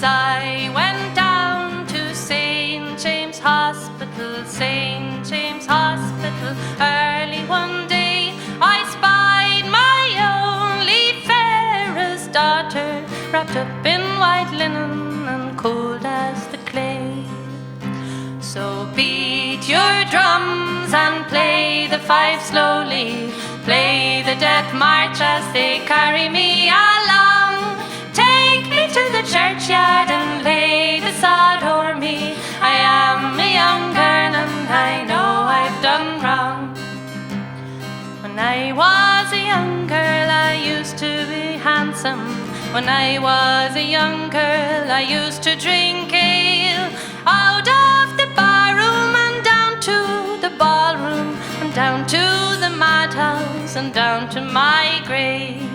I went down to St. James Hospital, St. James Hospital. Early one day I spied my only fairest daughter, wrapped up in white linen and cold as the clay. So beat your drums and play the fife slowly, play the death march as they carry me along. Take me to the churchyard and lay the sod o'er me. I am a young girl and I know I've done wrong. When I was a young girl I used to be handsome. When I was a young girl I used to drink ale out of the barroom and down to the ballroom and down to the madhouse and down to my grave.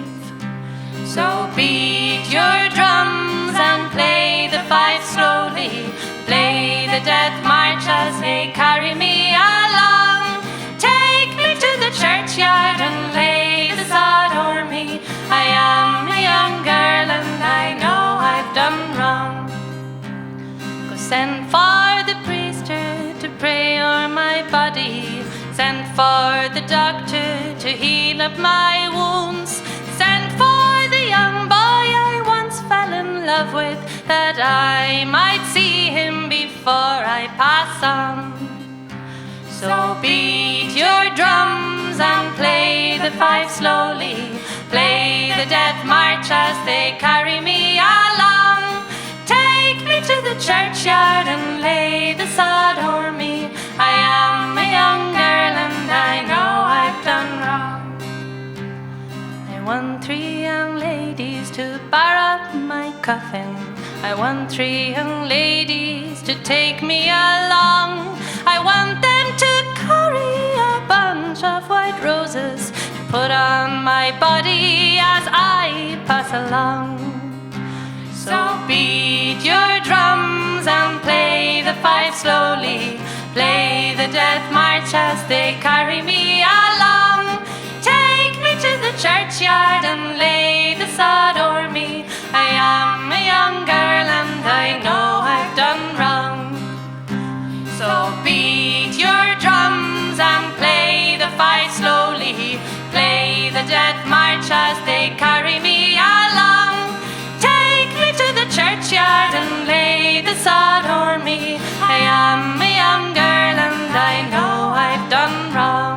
So beat your drums and play the fife slowly, play the death march as they carry me along. Take me to the churchyard and lay the sod o'er me. I am a young girl and I know I've done wrong. Go send for the priester to pray o'er my body, send for the doctor to heal up my wounds, send for the young boy I once fell in love with, that I might see him before I pass on. So beat your drums and play the fife slowly, play the death march as they carry me along. Take me to the churchyard and lay the sod o'er me. I am a young girl and I know I've done wrong. I want 3 young ladies to bar up my coffin. I want 3 young ladies to take me along. I want them to carry a bunch of white roses to put on my body as I pass along. So beat your drums and play the fife slowly, play the death march as they carry me along. Take me to the churchyard and lay the sod o'er me. I am a young girl and I know I've done wrong. So beat your drums and play the fife slowly, play the death march as they carry me along. Take me to the churchyard and lay the sod o'er me. I am a young girl and I know I've done wrong.